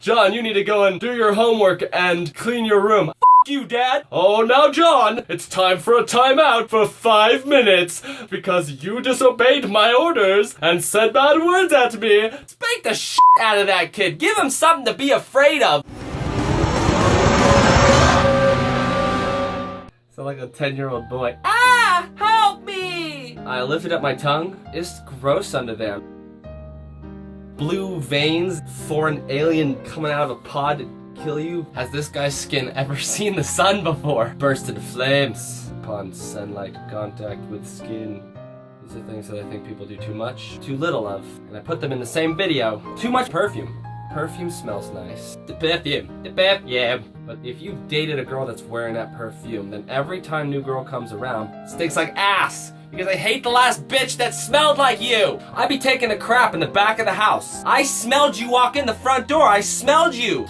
John, you need to go and do your homework and clean your room. You, Dad. Oh, now, John, it's time for a timeout for 5 minutes because you disobeyed my orders and said bad words at me. Spank the shit out of that kid. Give him something to be afraid of. So like a 10-year-old boy. Ah, help me! I lifted up my tongue. It's gross under there. Blue veins, foreign alien coming out of a pod to kill you. Has this guy's skin ever seen the sun before? Burst into flames upon sunlight contact with skin. These are things that I think people do too much, too little of, and I put them in the same video. Too much perfume. Perfume smells nice. The perfume, yeah. But if you've dated a girl that's wearing that perfume, then every time new girl comes around, it stinks like ass. Because I hate the last bitch that smelled like you. I'd be taking a crap in the back of the house. I smelled you walk in the front door. I smelled you.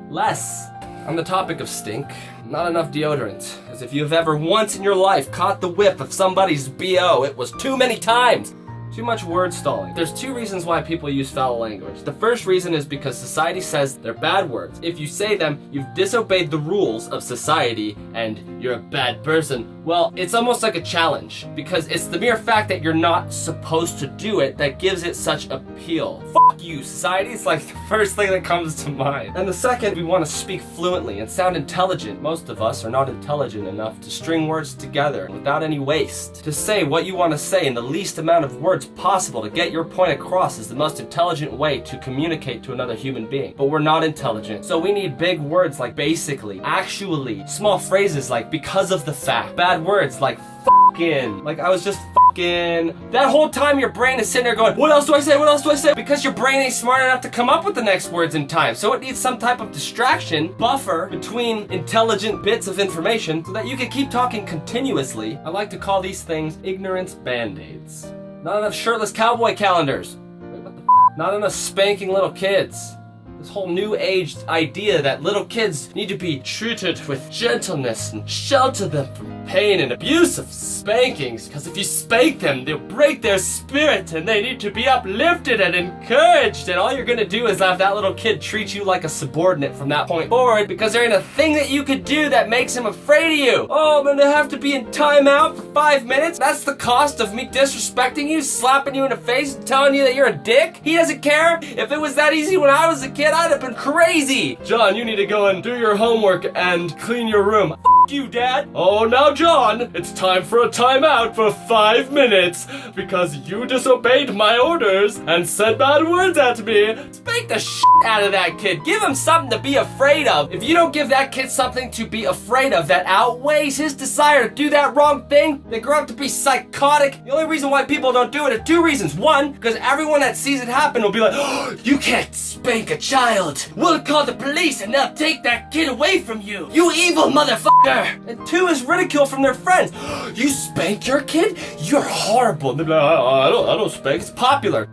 Less. On the topic of stink, not enough deodorant. As if you've ever once in your life caught the whiff of somebody's BO, it was too many times. Too much word stalling. There's 2 reasons why people use foul language. The first reason is because society says they're bad words. If you say them, you've disobeyed the rules of society and you're a bad person. Well, it's almost like a challenge because it's the mere fact that you're not supposed to do it that gives it such appeal. Fuck you, society. It's like the first thing that comes to mind. And the second, we want to speak fluently and sound intelligent. Most of us are not intelligent enough to string words together without any waste. To say what you want to say in the least amount of words possible to get your point across is the most intelligent way to communicate to another human being. But we're not intelligent, so we need big words like basically, actually, small phrases like because of the fact, bad words like fucking, like I was just fucking. That whole time your brain is sitting there going, what else do I say, what else do I say? Because your brain ain't smart enough to come up with the next words in time, so it needs some type of distraction, buffer between intelligent bits of information so that you can keep talking continuously. I like to call these things ignorance band-aids. Not enough shirtless cowboy calendars. Wait, what the f? Not enough spanking little kids. This whole new age idea that little kids need to be treated with gentleness and shelter them from pain and abuse of spankings, because if you spank them, they'll break their spirit and they need to be uplifted and encouraged, and all you're gonna do is have that little kid treat you like a subordinate from that point forward because there ain't a thing that you could do that makes him afraid of you. Oh, I'm gonna have to be in timeout for 5 minutes? That's the cost of me disrespecting you, slapping you in the face and telling you that you're a dick? He doesn't care? If it was that easy when I was a kid, I'd have been crazy. John, you need to go and do your homework and clean your room. You, Dad. Oh, now, John, it's time for a timeout for 5 minutes because you disobeyed my orders and said bad words at me. Spank the shit out of that kid. Give him something to be afraid of. If you don't give that kid something to be afraid of that outweighs his desire to do that wrong thing, they grow up to be psychotic. The only reason why people don't do it are 2 reasons. 1, because everyone that sees it happen will be like, oh, you can't spank a child. We'll call the police and they'll take that kid away from you. You evil motherfucker. And 2 is ridicule from their friends. You spank your kid? You're horrible. They're like, I don't spank. It's popular.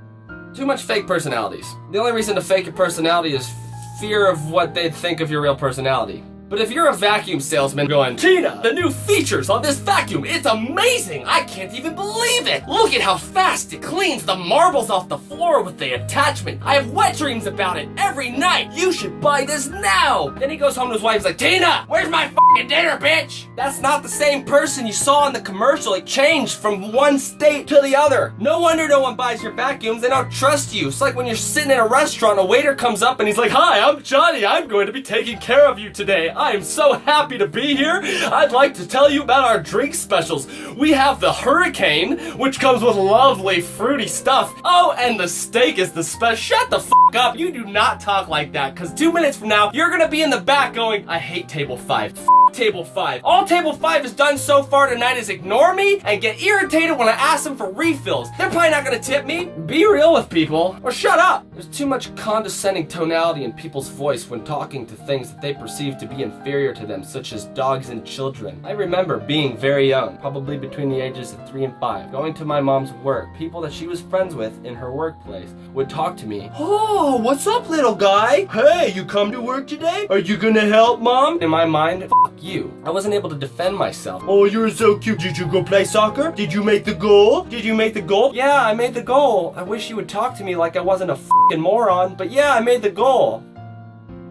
Too much fake personalities. The only reason to fake your personality is fear of what they'd think of your real personality. But if you're a vacuum salesman going, Tina, the new features on this vacuum, it's amazing! I can't even believe it! Look at how fast it cleans the marbles off the floor with the attachment. I have wet dreams about it every night. You should buy this now! Then he goes home to his wife, he's like, Tina, where's my fucking dinner, bitch? That's not the same person you saw in the commercial. It changed from one state to the other. No wonder no one buys your vacuums. They don't trust you. It's like when you're sitting in a restaurant, a waiter comes up and he's like, hi, I'm Johnny. I'm going to be taking care of you today. I am so happy to be here. I'd like to tell you about our drink specials. We have the Hurricane, which comes with lovely fruity stuff. Oh, and the steak is the special. Shut the fuck up. You do not talk like that, because 2 minutes from now, you're gonna be in the back going, I hate table 5. Table 5. All Table 5 has done so far tonight is ignore me and get irritated when I ask them for refills. They're probably not gonna tip me. Be real with people, or shut up. There's too much condescending tonality in people's voice when talking to things that they perceive to be inferior to them, such as dogs and children. I remember being very young, probably between the ages of 3 and 5, going to my mom's work. People that she was friends with in her workplace would talk to me. Oh, what's up, little guy? Hey, you come to work today? Are you gonna help, Mom? In my mind, fuck you. I wasn't able to defend myself. Oh, you're so cute. Did you go play soccer? Did you make the goal? Did you make the goal? Yeah, I made the goal. I wish you would talk to me like I wasn't a f***ing moron, but yeah, I made the goal.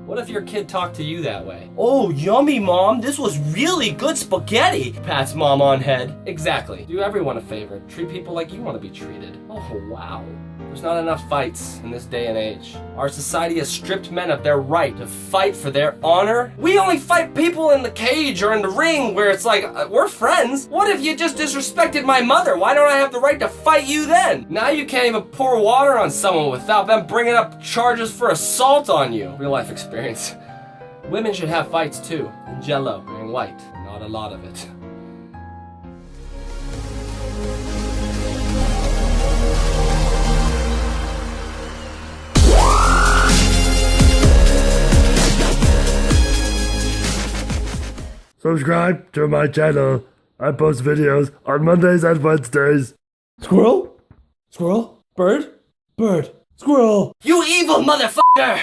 What if your kid talked to you that way? Oh, yummy, Mom. This was really good spaghetti. Pats Mom on head. Exactly. Do everyone a favor. Treat people like you want to be treated. Oh, wow. There's not enough fights in this day and age. Our society has stripped men of their right to fight for their honor. We only fight people in the cage or in the ring where it's like, we're friends. What if you just disrespected my mother? Why don't I have the right to fight you then? Now you can't even pour water on someone without them bringing up charges for assault on you. Real life experience. Women should have fights too. In jello, wearing white. Not a lot of it. Subscribe to my channel. I post videos on Mondays and Wednesdays. Squirrel? Squirrel? Bird? Bird. Squirrel. You evil motherfucker!